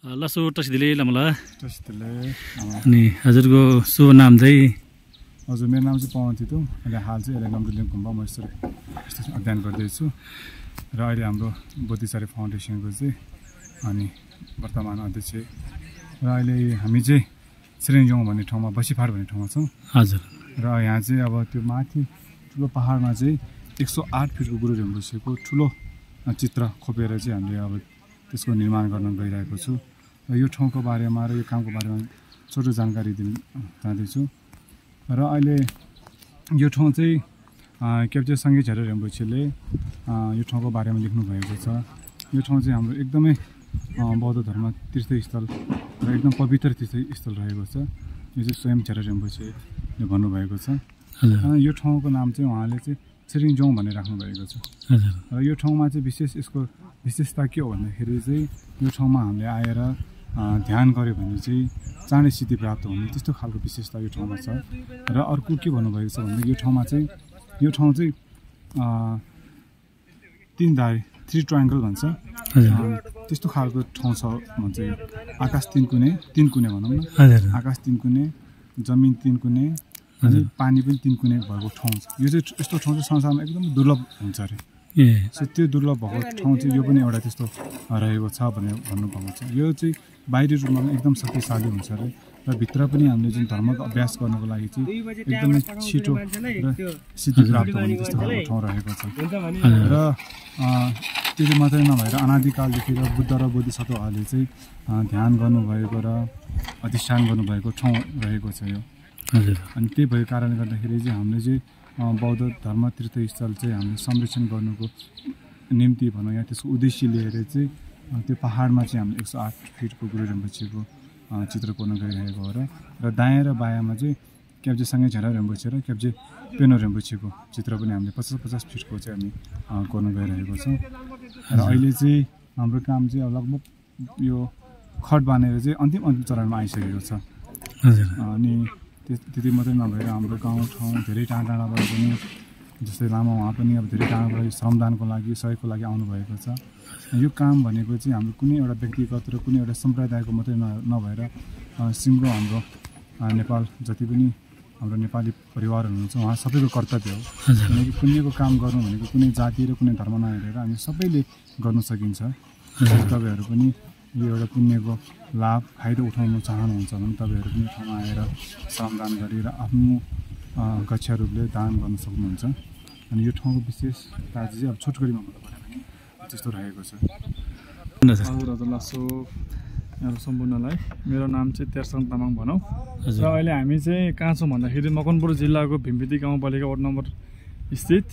लसो टसिदिले लमला टसिदिले अनि हजुरको शुभ नाम चाहिँ हजुर मेरो नाम चाहिँ पवन थितु अहिले हाल चाहिँ एलएन नम्बरलिङ गुम्बा म यसरी अध्ययन गर्दैछु र अहिले हाम्रो बोधिसरी फाउन्डेसनको चाहिँ अनि वर्तमान अध्यक्ष र अहिले हामी चाहिँ छिरिङजोङ भन्ने ठाउँमा बसिफार भन्ने ठाउँमा छौँ हजुर र यहाँ चाहिँ अब त्यो माथि ठुलो पहाडमा चाहिँ 108 फिटको गुरु रिम्पोछेको ठुलो चित्र खोपेर चाहिँ हामीले अब त्यसको निर्माण गर्न गइरहेको छु र यो ठाउँको बारेमा र यो कामको बारेमा छोटो जानकारी दिन चाहन्छु र अहिले यो ठाउँ चाहिँ क्याप्चे सङ्गे झरेर रिम्पोछेले यो ठाउँको बारेमा लेख्नु भएको छ। यो ठाउँ चाहिँ हाम्रो एकदमै बौद्ध धर्म तीर्थस्थल र एकदम पवित्र तीर्थस्थल रहेको छ। यो चाहिँ स्वयं झरेर रिम्पोछेले भन्नुभएको छ। यो ठाउँको नाम चाहिँ उहाँले चाहिँ छिरिङजोङ भनेर राख्नु भएको छ र यो ठाउँमा चाहिँ विशेष यसको विशेषता के हो भन्दाखेरि चाहिँ यो ठाउँमा हामीले आएर ध्यान गऱ्यो भने चाहिँ चाँडै सिद्धि प्राप्त हुने त्यस्तो खालको विशेषता यो ठाउँमा छ। र अर्को के भन्नुभएको छ भने यो ठाउँ चाहिँ 3 धारे 3 ट्रायङ्गल भन्छ त्यस्तो खालको ठाउँ छ भन्छ। यो आकाश 3 कुने भनौँ न, आकाश 3 कुने, जमिन 3 कुने अनि पानी पनि 3 कुने भएको ठाउँ छ। यो चाहिँ यस्तो ठाउँ चाहिँ संसारमा एकदम दुर्लभ हुन्छ अरे। सो त्यो दुर्लभ भएको ठाउँ चाहिँ यो पनि एउटा त्यस्तो रहेको छ भनेर भन्नुभएको छ। यो चाहिँ बाहिरी रूपमा एकदम शक्तिशाली हुन्छ अरे र भित्र पनि हामीले जुन धर्मको अभ्यास गर्नको लागि चाहिँ एकदमै छिटो र सिद्धि प्राप्त हुने त्यस्तो खालको ठाउँ रहेको छ। र त्यति मात्रै नभएर अनादिकालदेखि र बुद्ध र बोधिसत्वहरूले चाहिँ ध्यान गर्नुभएको र अधिष्ठान गर्नुभएको ठाउँ रहेको छ यो। अनि त्यही भएको कारणले गर्दाखेरि चाहिँ हामीले चाहिँ बौद्ध धर्म तीर्थस्थल चाहिँ हामीले संरक्षण गर्नुको निम्ति भनौँ या त्यसको उद्देश्य लिएर चाहिँ त्यो पहाडमा चाहिँ हामीले 108 फिटको गुरु रिम्पोछेको चित्र कोर्न गइरहेको हो र दायाँ र बायाँमा चाहिँ क्याप्चे सँगै झरेर रिम्पोछे र क्याप्चे पेनो रिम्पोछेको चित्र पनि हामीले 50-50 फिटको चाहिँ हामी कोर्न गइरहेको छौँ। र अहिले चाहिँ हाम्रो काम चाहिँ अब लगभग यो खट बाँधेर चाहिँ अन्तिम चरणमा आइसकेको छ। अनि त्यति मात्रै नभएर हाम्रो गाउँठाउँ धेरै टाढा टाढाबाट पनि जस्तै लामा उहाँ पनि अब धेरै टाढाबाट श्रमदानको लागि सहयोगको लागि आउनुभएको छ। यो काम भनेको चाहिँ हाम्रो कुनै एउटा व्यक्तिगत र कुनै एउटा सम्प्रदायको मात्रै नभएर सिङ्गो हाम्रो नेपाल जति पनि हाम्रो नेपाली परिवार हुनुहुन्छ उहाँ सबैको कर्तव्य हो। किनकि पुण्यको काम गर्नु भनेको कुनै जाति र कुनै धर्म नहेरेर हामी सबैले गर्न सकिन्छ। तपाईँहरू पनि यो एउटा पुण्यको लाभ फाइदा उठाउन चाहनुहुन्छ भने तपाईँहरू पनि ठाउँमा आएर श्रमदान गरेर आफ्नो गच्छ रूपले दान गर्न सक्नुहुन्छ। अनि यो ठाउँको विशेषता चाहिँ अब छोटकरीमा भन्नुपर्यो भने त्यस्तो रहेको छ। हजुर लसो यहाँको सम्पूर्णलाई मेरो नाम चाहिँ तेर्सङ तामाङ भनौँ र अहिले हामी चाहिँ कहाँ छौँ भन्दाखेरि मकनपुर जिल्लाको भिमभिटी गाउँपालिका वार्ड नम्बर स्थित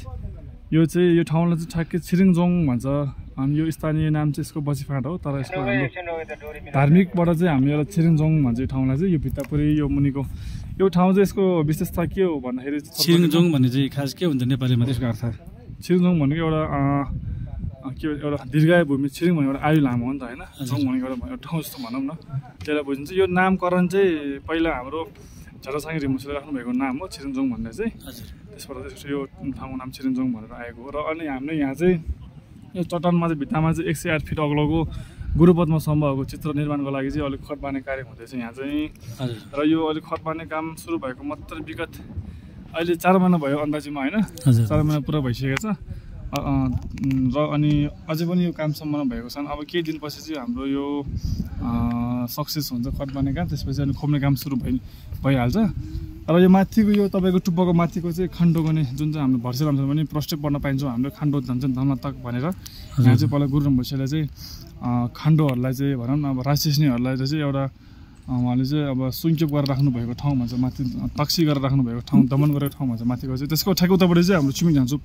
यो चाहिँ यो ठाउँलाई चाहिँ ठ्याक्कै छिरिङजोङ भन्छ। अनि यो स्थानीय नाम चाहिँ यसको बसिफाट हो तर यसको हाम्रो धार्मिकबाट चाहिँ हामी एउटा छिरिङजोङ भन्छ यो ठाउँलाई चाहिँ। यो भित्तापुरी यो मुनिको यो ठाउँ चाहिँ यसको विशेषता के हो भन्दाखेरि छिरिङजोङ भन्ने चाहिँ खास के हुन्छ नेपालीमा त्यसको अर्थ? छिरिङजोङ भनेको एउटा दीर्घायु भूमि, छिरिङ भनेको एउटा आयु लामो हो नि त होइन, जोङ भनेको एउटा ठाउँ जस्तो भनौँ न त्यसलाई बुझिन्छ। यो नामकरण चाहिँ पहिला हाम्रो झरसाङ रिम्पोछेले राख्नुभएको नाम हो छिरिङजोङ भन्ने चाहिँ। त्यसबाट चाहिँ यो ठाउँको नाम छिरिङजोङ भनेर आएको हो। र अनि हामीले यहाँ चाहिँ यो चट्टानमा चाहिँ भित्तामा चाहिँ 108 फिट अग्लोको गुरुपद्म स्तम्भहरूको चित्र निर्माणको लागि चाहिँ अलिक खट बाँध्ने कार्य हुँदैछ यहाँ चाहिँ। र यो अलिक खट बाँध्ने काम सुरु भएको मात्र विगत अहिले 4 महिना भयो अन्दाजीमा होइन, 4 महिना पुरा भइसकेको छ। र अनि अझै पनि यो काम सम्पन्न भएको छैन। अब केही दिनपछि चाहिँ हाम्रो यो सक्सेस हुन्छ खट बाँध्ने काम, त्यसपछि अनि खोप्ने काम सुरु भइहाल्छ। र यो माथिको यो तपाईँको टुप्पोको माथिको चाहिँ खण्डो गर्ने जुन चाहिँ हाम्रो भर्सेल अनुसार पनि प्रस्टेप पढ्न पाइन्छौँ हाम्रो खण्डो झन् धम्म तक भनेर यहाँ चाहिँ पहिला गुरु रिम्पोछेले चाहिँ खण्डोहरूलाई चाहिँ भनौँ न अब राक्षसनीहरूलाई चाहिँ एउटा उहाँले चाहिँ अब सुइङचुप गरेर राख्नुभएको ठाउँ भन्छ, माथि तक्सी गरेर राख्नुभएको ठाउँ, दमन गरेको ठाउँ भन्छ माथिको चाहिँ। त्यसको ठ्याक्कै उताबाट चाहिँ हाम्रो छिमिङ झान्चुप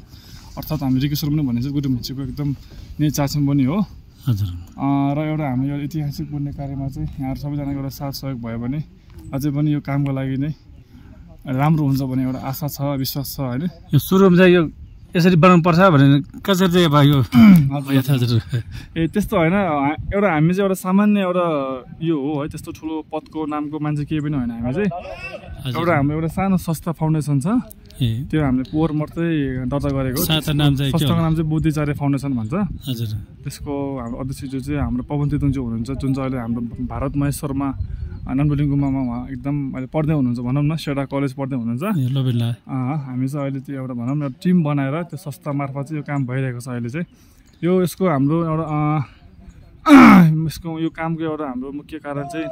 अर्थात् हामी रिकेश्वर पनि भनिन्छ गुरु रिम्पोछेको एकदम नै चासम पनि हो। र एउटा हाम्रो यो ऐतिहासिक पुण्य कार्यमा चाहिँ यहाँहरू सबैजनाको एउटा साथ सहयोग भयो भने अझै पनि यो कामको लागि नै राम्रो हुन्छ भन्ने एउटा आशा छ, विश्वास छ होइन। यो सुरुमा चाहिँ यो यसरी बनाउनु पर्छ भनेर कसरी चाहिँ अब यो त्यस्तो होइन। एउटा हामी चाहिँ एउटा सामान्य एउटा यो हो है, त्यस्तो ठुलो पदको नामको मान्छे केही पनि होइन। हामी चाहिँ एउटा हाम्रो एउटा सानो संस्था फाउन्डेसन छ त्यो हामीले पोहोर मात्रै दर्ता गरेको संस्थाको नाम चाहिँ बुद्धिचार्य फाउन्डेसन भन्छ। हजुर त्यसको हाम्रो अध्यक्ष जो चाहिँ हाम्रो पवन तेतुङज्यू हुनुहुन्छ, जुन चाहिँ अहिले हाम्रो भारत महेश्वरमा नन्दबुलिङ गुम्बामा उहाँ एकदम अहिले पढ्दै हुनुहुन्छ भनौँ न, सेडा कलेज पढ्दै हुनुहुन्छ। हामी चाहिँ अहिले त्यो एउटा भनौँ न टिम बनाएर त्यो संस्था मार्फत चाहिँ यो काम भइरहेको छ। अहिले चाहिँ यसको हाम्रो एउटा यसको यो कामको एउटा हाम्रो मुख्य कारण चाहिँ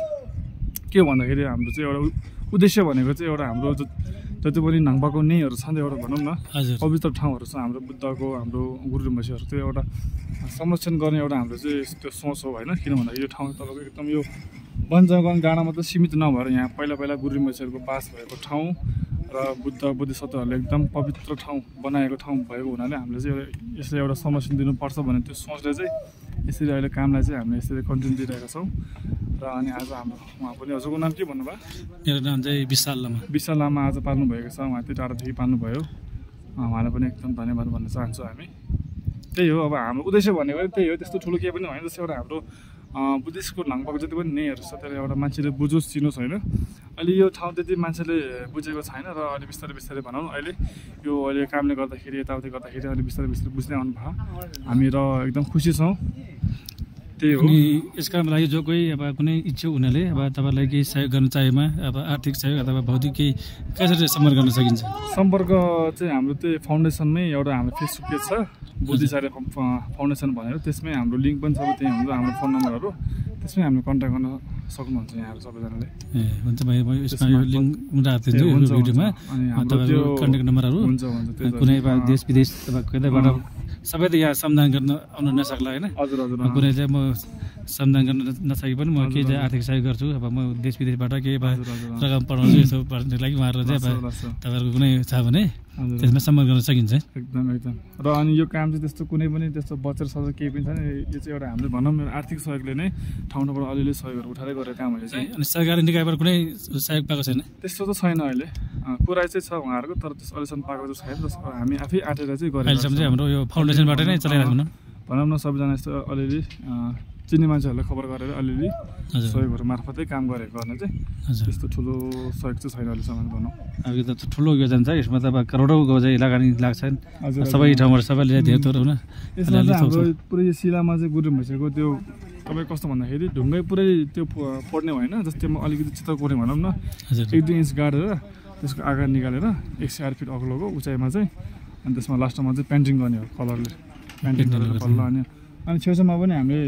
के भन्दाखेरि हाम्रो चाहिँ एउटा उद्देश्य भनेको चाहिँ एउटा हाम्रो जति पनि नाङ्पाको नेहरू छन् एउटा भनौँ न पवित्र ठाउँहरू छ हाम्रो बुद्धको, हाम्रो गुरु रिम्पोछेहरू, त्यो एउटा संरक्षण गर्ने एउटा हाम्रो चाहिँ त्यो सोच हो होइन। किन भन्दाखेरि यो ठाउँ तपाईँको एकदम यो वन जङ्गल डाँडा मात्रै सीमित नभएर यहाँ पहिला गुरु रिम्पोछेहरूको बास भएको ठाउँ र बुद्ध बोधिसत्वहरूले एकदम पवित्र ठाउँ बनाएको ठाउँ भएको हुनाले हामीले चाहिँ यसलाई एउटा संरक्षण दिनुपर्छ भन्ने त्यो सोचले चाहिँ यसरी अहिले कामलाई चाहिँ हामीले यसरी कन्टिन्यू दिइरहेका छौँ। र अनि आज हाम्रो उहाँ पनि हजुरको नाम के भन्नुभयो? मेरो नाम चाहिँ विशाल लामा। विशाल लामा आज पाल्नुभएको छ, उहाँ त्यो टाढादेखि पाल्नुभयो, उहाँलाई पनि एकदम धन्यवाद भन्न चाहन्छौँ हामी। त्यही हो अब हाम्रो उद्देश्य भनेको त्यही हो, त्यस्तो ठुलो केही पनि होइन। जस्तै एउटा हाम्रो बुद्धिस्टको नाङ्पाको जति पनि नेहरू छ त्यसलाई एउटा मान्छेले बुझोस् चिनोस् होइन। अहिले यो ठाउँ त्यति मान्छेले बुझेको छैन र अहिले बिस्तारै भनौँ अहिले यो अहिले कामले गर्दाखेरि यताउति गर्दाखेरि अहिले बिस्तारै बुझ्दै आउनु भयो हामी र एकदम खुसी छौँ। त्यही हो। अनि यसका लागि जो कोही अब कुनै इच्छुक हुनाले अब तपाईँलाई केही सहयोग गर्न चाहेमा अब आर्थिक सहयोग अथवा भौतिक केही कसरी सम्पर्क गर्न सकिन्छ? सम्पर्क चाहिँ हाम्रो त्यही फाउन्डेसनमै एउटा हाम्रो फेसबुक पेज छ बुद्धिचार्य फाउन्डेसन भनेर, त्यसमै हाम्रो लिङ्क पनि सबै त्यही हुन्छ, हाम्रो फोन नम्बरहरू त्यसमै हामीले कन्ट्याक्ट गर्न सक्नुहुन्छ यहाँहरू सबैजनाले। हुन्छ भाइ, म यसमा यो लिङ्क राख्छु भिडियोमा, तपाईँको कन्ट्याक्ट नम्बरहरू हुन्छ कुनै देश विदेश कतैबाट सबै त यहाँ सम्मान गर्न आउनु नसक्ला होइन। हजुर कुनै चाहिँ म सम्मान गर्न नसके पनि म केही चाहिँ आर्थिक सहयोग गर्छु। अब म देश विदेशबाट केही रकम पठाउँछु यसो पढ्नको लागि उहाँहरूलाई चाहिँ अब तपाईँहरूको कुनै छ भने त्यसमा सम्मान गर्न सकिन्छ एकदम। र अनि यो काम चाहिँ त्यस्तो कुनै पनि त्यस्तो बचत सचत केही पनि छैन, यो चाहिँ एउटा हामीले भनौँ आर्थिक सहयोगले नै ठाउँबाट अलिअलि सहयोगहरू उठाएर गरेको काम हो चाहिँ। अनि सरकारी निकायबाट कुनै सहयोग पाएको छैन? त्यस्तो त छैन अहिले, कुरा चाहिँ छ उहाँहरूको, तर त्यस अहिलेसम्म पाएको चाहिँ छैन। जसको हामी आफै आँटेर चाहिँ गरेको अहिलेसम्म चाहिँ हाम्रो यो फाउन्डेसनबाट नै चलाइरहेको भनौँ न। सबैजना यस्तो अलिअलि चिन्ने मान्छेहरूलाई खबर गरेर अलिअलि सहयोगहरू मार्फतै काम गरेको गर्ने चाहिँ त्यस्तो ठुलो सहयोग चाहिँ छैन अहिलेसम्म भनौँ। अब यो त ठुलो योजना छ, यसमा त अब करोडौँको चाहिँ लगानी लाग्छन् सबै ठाउँबाट सबैले धेरै थोर हुन। यसमा चाहिँ हाम्रो पुरै शिलामा चाहिँ गुरु भइसकेको त्यो तपाईँ कस्तो भन्दाखेरि ढुङ्गै पुरै त्यो पढ्ने होइन, जस्तै म अलिकति चित्र कोरेँ भनौँ न, 1-2 इन्च गाडेर त्यसको आकार निकालेर 108 फिट अग्लोको उचाइमा चाहिँ, अनि त्यसमा लास्टमा चाहिँ पेन्टिङ गर्ने हो कलरले, पेन्टिङ गरेर पल्ल। अनि छेउछाउमा पनि हामीले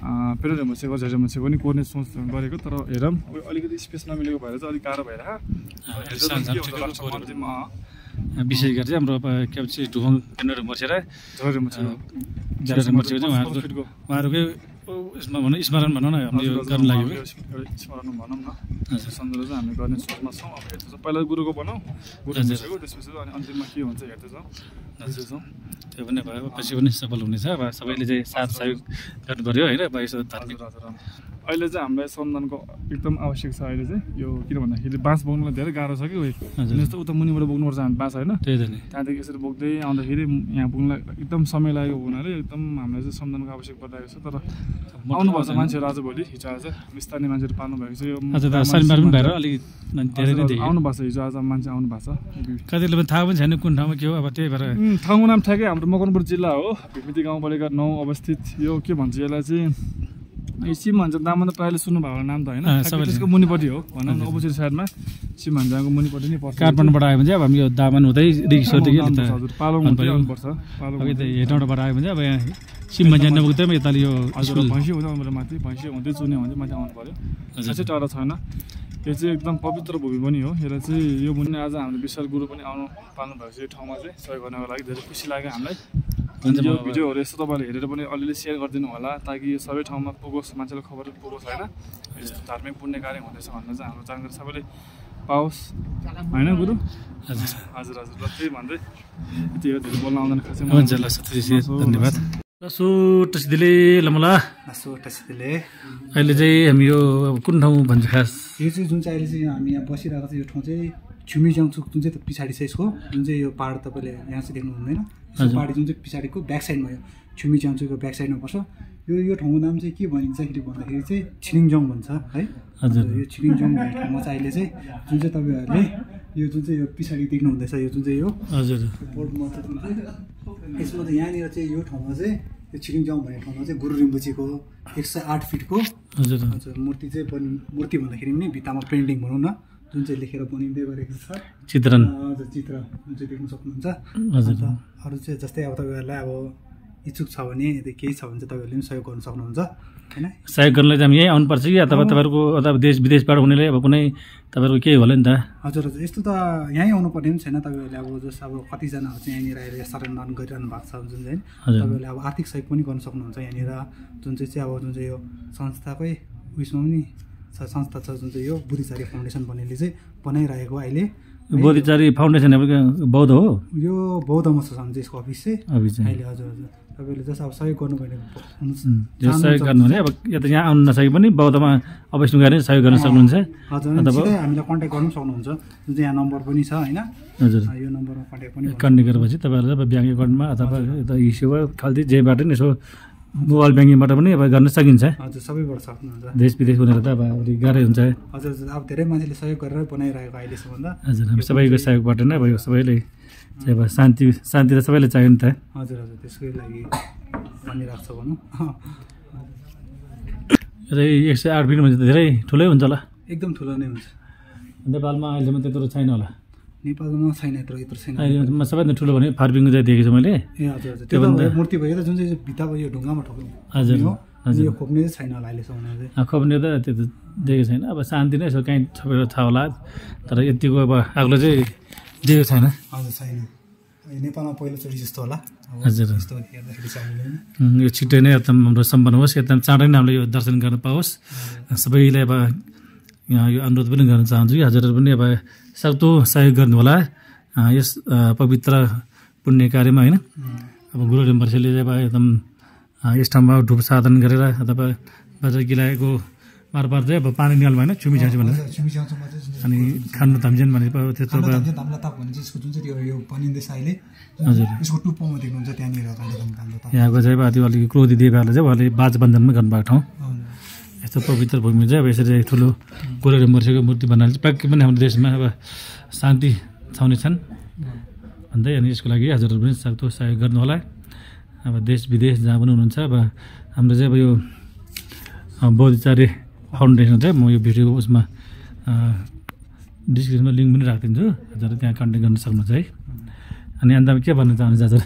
पेरो रेमोसेको झेरेमोसेको पनि कोर्ने सोच गरेको, तर हेरौँ अलिकति स्पेस नमिलेको भएर चाहिँ अलिक गाह्रो विशेष गरी चाहिँ हाम्रो के भन्छ ढुङ्गा पेन्टहरू मर्सेर उहाँहरूकै यसमा भनौँ स्मरण भनौँ न हामीले गर्न लाग्यो, स्मरण भनौँ न, सम्झेर चाहिँ हामी गर्ने सोचमा छौँ। अब हेर्दैछौँ पहिला गुरुको बनाउँ, गुरु मिसेको, त्यसपछि अनि अन्तिममा के हुन्छ हेर्दैछौँ। त्यो पनि भयो, पछि पनि सफल हुनेछ। अब सबैले चाहिँ साथ सहयोग गर्नु पऱ्यो होइन। अब यसो धार्मिक अहिले चाहिँ हामीलाई श्रमदानको एकदम आवश्यक छ अहिले चाहिँ, यो किन भन्दाखेरि बाँस बोक्नुलाई धेरै गाह्रो छ कि जस्तो उता मुनिबाट बोक्नुपर्छ हामी बाँस होइन, त्यही त नि त्यहाँदेखि यसरी बोक्दै आउँदाखेरि यहाँ पुग्नलाई एकदम समय लागेको हुनाले एकदम हामीलाई चाहिँ श्रमदानको आवश्यक परिरहेको छ। तर आउनुपर्छ मान्छेहरू आजभोलि, हिजो आज स्थानीय मान्छेहरू पाल्नु भएको छ, यो शनिबार पनि भएर अलिक धेरै नै आउनुभएको छ, हिजो आज मान्छे आउनु भएको छ। कतिले पनि थाहा पनि छैन कुन ठाउँमा के हो, अब त्यही भएर ठाउँको नाम ठ्याक्कै हाम्रो मकनपुर जिल्ला हो, भिमिती गाउँपालिका 9 अवस्थित। यो के भन्छ यसलाई चाहिँ सिम भन्छ, नाम त प्रायःले सुन्नु भएको नाम त होइन, त्यसको मुनिपट्टि हो भनौँ न, अपोजिट साइडमा सिम भन्जाको मुनिपट्टि नै पर्छ। काठमाडौँबाट आयो भने चाहिँ अब हामी यो दामन हुँदै रिक्सोदेखि हजुर पालङ आउनुपर्छ, हेटौँडाबाट आयो भने चाहिँ अब यहाँ सिम भन्जा नपुग्दै यताले यो भैँसी हुँदै माथि भैँसी हुँदै चुने हुँदै माथि आउनु पऱ्यो, चाहिँ टाढा छैन। यो चाहिँ एकदम पवित्र भूमि पनि हो। यसलाई चाहिँ यो मुनि आज हाम्रो विशाल गुरु पनि आउनु पाल्नु भएको छ यो ठाउँमा चाहिँ सहयोग गर्नको लागि, धेरै खुसी लाग्यो हामीलाई। यो भिडियोहरू यस्तो तपाईँले हेरेर पनि अलिअलि सेयर गरिदिनु होला, ताकि यो सबै ठाउँमा पुगोस्, मान्छेलाई खबर पुगोस् होइन, यस्तो धार्मिक पुण्य कार्य हुँदैछ भनेर चाहिँ हाम्रो जानकारी सबैले पाओस् होइन गुरु। हजुर र त्यही भन्दै यति हो, धेरै बोल्न आउँदैन खासै। हुन्छ ल धन्यवाद। सुटसिदिले लमला सुटसिदिले अहिले चाहिँ हामी यो कुन ठाउँ भन्छ खास? यो चाहिँ जुन चाहिँ अहिले चाहिँ हामी यहाँ बसिरहेको छ यो ठाउँ चाहिँ छुमी जाङचुक जुन चाहिँ पछाडि छ यसको, जुन चाहिँ यो पाहाड तपाईँले यहाँ चाहिँ देख्नु हुँदैन, सुपाडी जुन चाहिँ पछाडिको ब्याक साइडमा यो छुमी च्याम्चुको ब्याक साइडमा पर्छ यो ठाउँको नाम चाहिँ के भनिन्छ भन्दाखेरि चाहिँ छिरिङजोङ भन्छ है यो छिरिङजोङ भन्ने ठाउँमा चाहिँ अहिले चाहिँ जुन चाहिँ तपाईँहरूले यो जुन चाहिँ यो पछाडि देख्नु हुँदैछ यो जुन चाहिँ यो बोर्डमा चाहिँ जुन चाहिँ यसमा चाहिँ यहाँनिर चाहिँ यो ठाउँमा चाहिँ यो छिरिङजोङ भन्ने ठाउँमा चाहिँ गुरु रिम्पोछेको 108 फिटको हजुर मूर्ति चाहिँ मूर्ति भन्दाखेरि पनि भित्तामा पेन्टिङ भनौँ न जुन चाहिँ लेखेर बनिँदै गरेको छ चित्रण हजुर चित्र जुन चाहिँ देख्न सक्नुहुन्छ अरू चाहिँ जस्तै अब तपाईँहरूलाई अब इच्छुक छ भने यदि केही छ भने चाहिँ तपाईँहरूले पनि सहयोग गर्न सक्नुहुन्छ होइन सहयोग गर्नलाई चाहिँ यहीँ आउनुपर्छ कि अथवा तपाईँहरूको अथवा देश विदेशबाट हुनेले अब कुनै तपाईँहरूको केही होला नि त हजुर हजुर यस्तो त यहीँ आउनुपर्ने पनि छैन तपाईँहरूले अब जस्तो अब कतिजनाहरू चाहिँ यहाँनिर अहिले शरणदान गरिरहनु भएको छ जुन चाहिँ तपाईँहरूले अब आर्थिक सहयोग पनि गर्न सक्नुहुन्छ यहाँनिर जुन चाहिँ अब जुन चाहिँ यो संस्थाकै उयसमा पनि संस्था छ जुन चाहिँ यो बोधिचारी फाउन्डेसन भन्नेले चाहिँ बनाइरहेको अहिले बोधिचारी फाउन्डेसन बौद्ध हो यो बौद्धमा छ चाहिँ यसको अफिस चाहिँ अहिले हजुर हजुर तपाईँले जस्तो अब सहयोग गर्नु भने सहयोग गर्नु भने अब यहाँ आउनु नसके पनि बौद्धमा अवश्य गएर सहयोग गर्न सक्नुहुन्छ हजुर हामीलाई कन्ट्याक्ट गर्नु सक्नुहुन्छ जुन चाहिँ यहाँ नम्बर पनि छ होइन हजुर यो नम्बरमा कन्ट्याक्ट पनि कन्ट्याक्ट गरेपछि तपाईँहरूले अब ब्याङ्क एकाउन्टमा अथवा यता इस्युमा खालि जेबाट नि यसो मोबाइल ब्याङ्किङबाट पनि अब गर्न सकिन्छ हजुर सबैबाट सक्नुहुन्छ देश विदेश हुनेर त अब गाह्रै हुन्छ हजुर हजुर अब धेरै मान्छेले सहयोग गरेर बनाइरहेको अहिलेसम्म त हजुर हामी सबैको सहयोगबाट नै अब यो सबैले चाहिँ अब शान्ति त सबैले चाहियो नि त हजुर हजुर त्यसकै लागि भनिरहेको छ भनौँ र 108 फिट भने धेरै ठुलै हुन्छ होला एकदम ठुलो नै हुन्छ नेपालमा अहिलेसम्म त्यत्रो छैन होला नेपालमा छैन यत्रो छैन अहिले सबैभन्दा ठुलो भने फार्पिङको चाहिँ देखेको छु मैले ए हजुर हजुर त्यो मूर्ति भयो जुन चाहिँ भित्ता भयो ढुङ्गामा ठोक्नु हजुर हजुर यो खोप्ने चाहिँ छैन होला अहिलेसम्म चाहिँ खोप्ने त त्यो त देखेको छैन अब शान्ति नै यसो कहीँ सबैको थाहा होला तर यतिको अब आग्लो चाहिँ देखेको छैन हजुर छैन नेपालमा पहिलोचोटि जस्तो होला हजुर यस्तो हेर्दाखेरि चाहिँ यो छिट्टै नै एकदम हाम्रो सम्पन्न होस् एकदम चाँडै नै हामीले यो दर्शन गर्न पाओस् सबैलाई अब यो अनुरोध पनि गर्न चाहन्छु कि हजुरहरू पनि अब सक्दो सहयोग गर्नु होला यस पवित्र पुण्य कार्यमा होइन अब गुरु रिम्पोछेले अब एकदम यस ठाउँमा धुप साधन गरेर अथवा बजार गिलाएको मार्फत चाहिँ अब पानी निकाल्नु भएन छुमी छ्याउँछु भनेर अनि खानु धम्जेन भने त्यस्तो यसको जुन चाहिँ यो बनिँदैछ अहिले हजुर यसको टुप्पोमा देख्नुहुन्छ त्यहाँनिर यहाँको चाहिँ अब त्यो अलिक क्रोधी देवहरूले चाहिँ उहाँले बाजबन्धनमा गर्नुभएको ठाउँ यस्तो पवित्र भूमि चाहिँ अब यसरी ठुलो गुरु रिम्पोछेको मूर्ति बनाएर चाहिँ पक्कै पनि हाम्रो देशमा अब शान्ति छाउने छन् भन्दै अनि यसको लागि हजुरहरू पनि सक्दो सहयोग गर्नु होला अब देश विदेश जहाँ पनि हुनुहुन्छ अब हाम्रो चाहिँ अब यो बोधिचारी फाउन्डेसन चाहिँ म यो भिडियो उसमा डिस्क्रिप्सनमा लिङ्क पनि राखिदिन्छु हजुरहरू त्यहाँ कन्ट्याक्ट गर्न सक्नुहुन्छ है अनि अन्त के भन्न चाहनुहुन्छ हजुर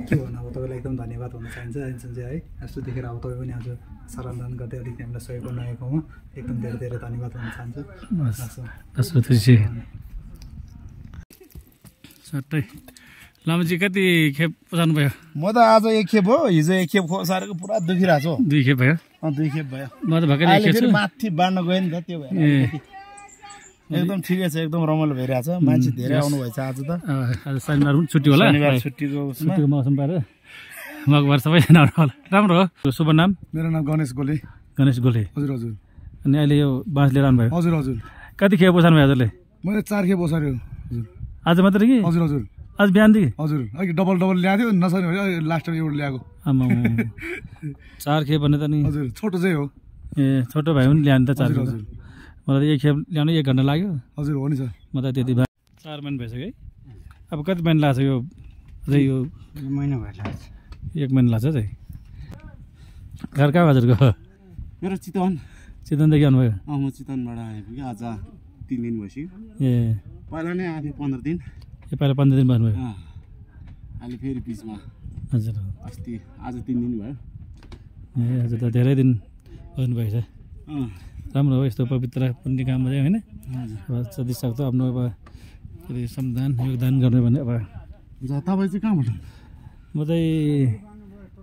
के भन्नु अब तपाईँलाई एकदम धन्यवाद भन्न चाहन्छ है यस्तो देखेर अब तपाईँ पनि आज शरणदान गर्दै अलिक हामीलाई सहयोग गर्न आएकोमा एकदम धेरै धेरै धन्यवाद भन्न चाहन्छु त्यसपछि सट्टै लामाजी कति खेप पसार्नुभयो म त आज एक खेप हो हिजो एक खेप सारेको पुरा दुखिरहेको छु 2 खेप भयो 2 खेप भयो म त भर्खर एक खेप छु माथि बाँड्न गएँ नि त त्यो भएर एकदम ठिकै छ एकदम रमाइलो भइरहेछ मान्छे धेरै आउनु भएछ आज त आज शनिबार पनि छुट्टी होला छुट्टीको मौसम पाएर मगबार सबैजना आउनु होला राम्रो हो शुभ नाम मेरो नाम गणेश गोले हजुर हजुर अनि अहिले यो बाँस लिएर आउनुभयो हजुर हजुर कति खेप पसार्नु भयो हजुरले मैले 4 खेप पसार्यो हजुर आज मात्रै कि हजुर हजुर आज बिहानदेखि हजुर अघि डबल ल्याएको थियो नसक्ने भयो लास्टमा एउटा ल्याएको आमा 4 खेप भने त नि हजुर छोटो चाहिँ हो ए छोटो भाइ पनि ल्याउनु त 4 खेप मलाई एक खेप ल्याउनु 1 घन्टा लाग्यो हजुर हो नि सर म त त्यति 4 महिना भइसक्यो है अब कति महिना लाग्छ यो अझै यो महिना भएर लाग्छ 1 महिना लाग्छ चाहिँ घर कहाँ हजुरको मेरो चितवनदेखि आउनुभयो म चितवनबाट आएको कि आज 3 दिन भइसक्यो ए पहिला नै आएको 15 दिन पहिला 15 दिन भन्नुभयो अहिले फेरि बिचमा हजुर अस्ति आज 3 दिन भयो ए हजुर त धेरै दिन गर्नुभएछ राम्रो हो यस्तो पवित्र पुण्य काममा चाहिँ होइन अब जति सक्दो आफ्नो अब श्रमदान योगदान गर्ने भने अब तपाईँ चाहिँ कहाँबाट म चाहिँ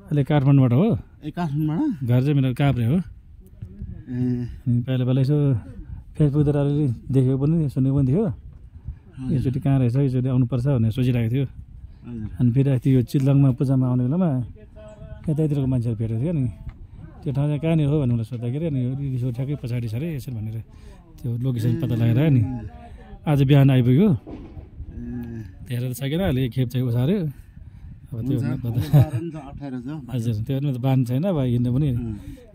अहिले काठमाडौँबाट हो ए काठमाडौँबाट घर चाहिँ मेरो काभ्रे हो अनि पहिला यसो फेसबुकतिर अलिअलि देखेको पनि सुनेको पनि थियो यसचोटि कहाँ रहेछ यसचोटि आउनुपर्छ भनेर सोचिरहेको थियो अनि फेरि अस्ति यो चितलङमा पूजामा आउने बेलामा यतातिरको मान्छेहरू भेटेको थियो नि त्यो ठाउँ चाहिँ कहाँनिर हो भनेर सोद्धाखेरि अनि रिसो ठ्याक्कै पछाडि छ अरे यसरी भनेर त्यो लोकेसन पत्ता लगाएर नि आज बिहान आइपुग्यो हेरेर सकेन अहिले एक खेप चाहिँ उसार्यो त्यो हजुर त्यो त बान छैन अब हिँड्नु पनि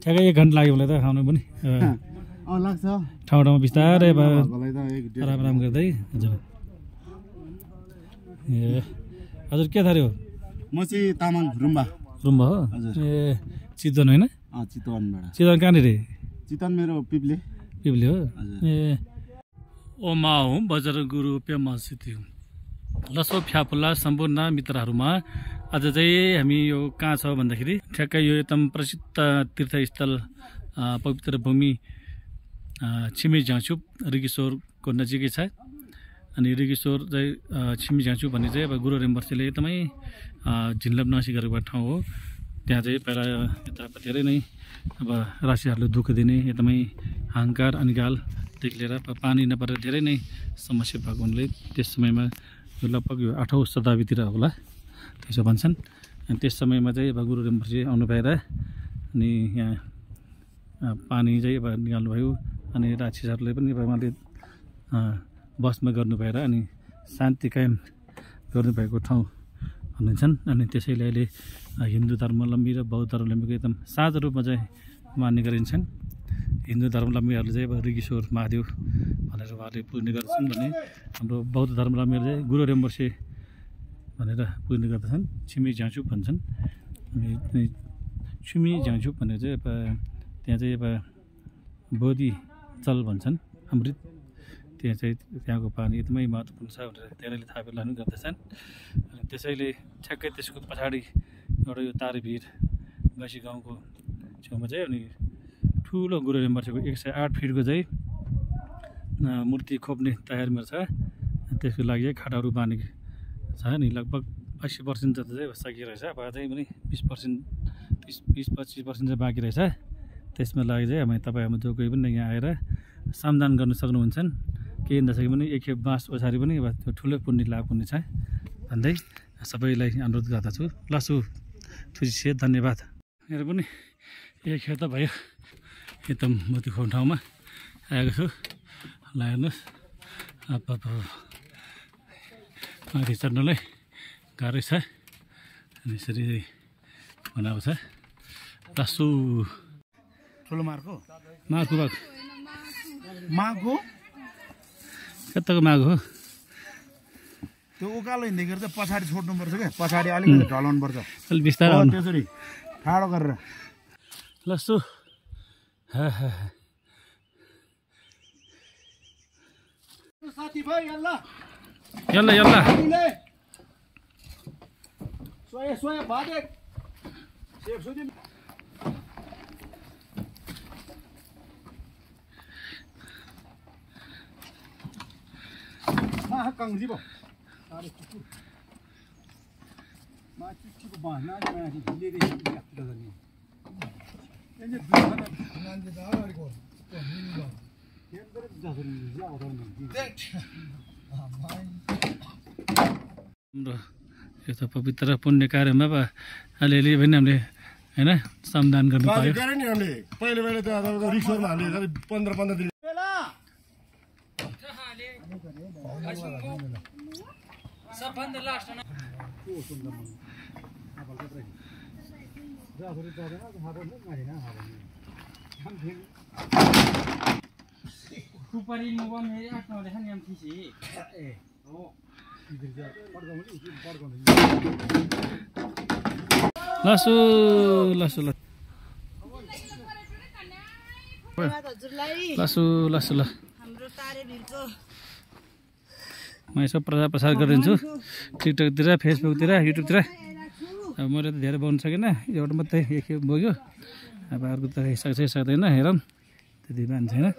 ठ्याक्कै 1 घन्टा लाग्यो मलाई त खानु पनि लाग्छ ठाउँ ठाउँमा बिस्तारै अब आराम गर्दै हजुर ए हजुर के थर्यो म चाहिँ तामाङ रुम्बा हो ए चितवन होइन चितवनबाट चितवन कहाँनिर चितवन मेरो पिप्ले हो ए ओमा हो बजार गुरु पेमा सिटी लसो फ्याफुल्ला सम्पूर्ण मित्रहरूमा आज चाहिँ हामी यो कहाँ छ भन्दाखेरि ठ्याक्कै यो एकदम प्रसिद्ध तीर्थस्थल पवित्र भूमि छिमेझाङछुप रिगिसोरको नजिकै छ अनि रिगिसोर चाहिँ छिमेझाङछुप भन्ने चाहिँ अब गुरु रेम्बर्सेले एकदमै झिन्लप नसी गरेको ठाउँ हो। त्यहाँ चाहिँ पहिला यता धेरै नै अब राशिहरूले दुःख दिने एकदमै अहङ्कार अनिगालदेखि लिएर पानी नपरेर धेरै नै समस्या भएको हुनाले त्यस समयमा लगभग यो 8औं शताब्दीतिर होला त्यसो भन्छन्। अनि त्यस समयमा चाहिँ अब गुरु रेम्बर्से आउनु भएर अनि यहाँ पानी चाहिँ अब निकाल्नुभयो अनि राक्षसहरूले पनि अब उहाँले बसमा गर्नु भएर अनि शान्ति कायम गर्नुभएको ठाउँ भनिन्छन्। अनि त्यसैले अहिले हिन्दू धर्मावलम्बी र बौद्ध धर्मावलम्बीको एकदम साझा रूपमा चाहिँ मान्ने गरिन्छन्। हिन्दू धर्मावलम्बीहरूले चाहिँ अब रिगिसोर महादेव भनेर उहाँहरूले पुज्ने गर्दछन् भने हाम्रो बौद्ध धर्मावलम्बीहरूले चाहिँ गुरु रेम्बर्से भनेर पुज्ने गर्दछन्। छिमेझाङछुप भन्छन्। अनि छिमेझाङछुप भनेर चाहिँ अब त्यहाँ चाहिँ अब बोधी जल भन्छन् अमृत त्यहाँ चाहिँ त्यहाँको पानी एकदमै महत्त्वपूर्ण छ भनेर धेरैले थाहा पाउनु गर्दछन्। अनि त्यसैले ठ्याक्कै त्यसको पछाडि एउटा यो तारेभिर गैँसी गाउँको छेउमा चाहिँ अनि ठुलो गुरु रेम्बर्सेको 108 फिटको चाहिँ मूर्ति खोप्ने तयारीमा छ। त्यसको लागि चाहिँ खाटाहरू बाँधेको छ नि लगभग 80% जति चाहिँ सकिरहेछ। अब चाहिँ पनि 20-25% चाहिँ बाँकी रहेछ। त्यसमा लागि चाहिँ हामी तपाईँहरूमा जो कोही पनि यहाँ आएर श्रमदान गर्न सक्नुहुन्छन्। केही नसके पनि एकखेप बाँस ओछारी पनि अब त्यो ठुलो पुण्य लाभ हुने छ भन्दै सबैलाई अनुरोध गर्दछु। लसु ठुसी धन्यवाद। मेरो पनि एक खेत भयो एकदम मोती खुवाउने ठाउँमा आएको छु। ल हेर्नुहोस् माथि चढ्नलाई गाह्रै छ अनि यसरी बनाएको छ। लसु ठुलो मार्को माघो कताको माघ हो त्यो उकालो हिँड्दाखेरि चाहिँ पछाडि छोड्नुपर्छ क्या पछाडि अलिकति ढलाउनु पर्छ अलिक बिस्तारै त्यसरी ठाडो गरेर लसु साथी भाइ यल्ला सोया भादे सेफ सुदिन 강지보 아래 쭉 마치고 봐 나지 빌리리 약들어다니 이제 누가 난지 나가리고 또 민가 옛날에 자서리 야고 다는 हाम्रो यो पवित्र पुण्य कार्यमा अब अलिअलि पनि हामीले होइन श्रमदान गर्नु पायो। पहिले त रिक्सरमा हामीले 15 दिन सबभन्दा लास्ट लसु ल म यसो प्रचार गरिदिन्छु टिकटकतिर फेसबुकतिर युट्युबतिर। अब मैले त धेरै बनाउनु सकिनँ एउटा मात्रै एकखेप बोक्यो अब अर्को त सक्दैन हेरौँ त्यति मान्छ होइन।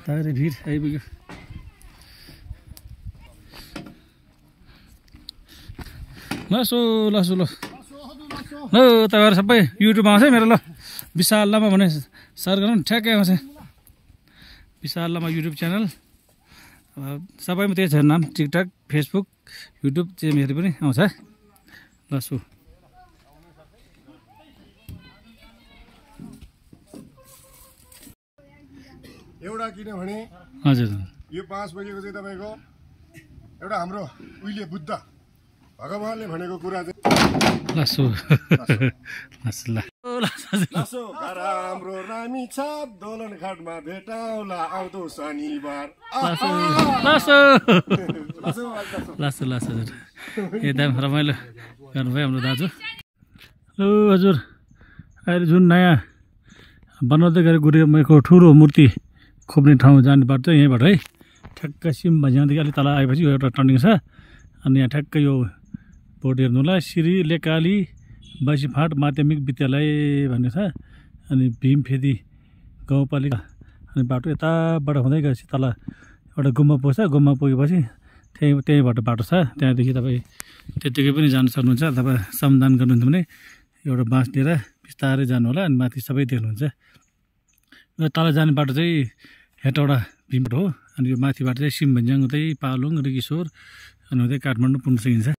तारे भिड आइपुग्यो। लसु ल तपाईँहरू सबै युट्युबमा आउँछ मेरो ल विशाल लामा भने सर्च गर्नु ठ्याक्कै आउँछ विशाल लामा युट्युब च्यानल। सबैमा त्यही छ नाम टिकटक फेसबुक युट्युब चाहिँ मेरो पनि आउँछ लसु। एउटा किनभने हजुर यो 5 बजेको चाहिँ तपाईँको एउटा हाम्रो उहिले बुद्ध भगवानले भनेको कुरा चाहिँ लासो हाम्रो रामी छाप दोलन घाटमा भेटाउला आउँदो शनिबार लासो एकदम रमाइलो गर्नुभयो हाम्रो दाजु। हेलो हजुर, अहिले जुन नयाँ बनाउँदै गरेको गुरुको ठुलो मूर्ति खोप्ने ठाउँ जाने बाटो चाहिँ यहीँबाट है, ठ्याक्क सिम यहाँदेखि अलिक तल आएपछि यो एउटा टर्निङ छ। अनि यहाँ ठ्याक्क यो बोर्ड हेर्नुलाई श्री लेकाली बासीफाँट माध्यमिक विद्यालय भन्ने छ। अनि भीमफेदी गाउँपालिका अनि बाटो यताबाट हुँदै गएपछि तल एउटा गुम्बा पुग्छ। गुम्बा पुगेपछि त्यहीँबाट बाटो छ, त्यहाँदेखि तपाईँ त्यत्तिकै पनि जानु सक्नुहुन्छ। तपाईँ श्रमदान गर्नुहुन्छ भने एउटा बाँस लिएर बिस्तारै जानु होला, अनि माथि सबै देख्नुहुन्छ। र तल जाने बाटो चाहिँ हेटौडा भीमबाट हो, अनि यो माथिबाट चाहिँ सिमभन्ज्याङ हुँदै पालुङ रिगिसोर अनि हुँदै काठमाडौँ पुग्न सकिन्छ।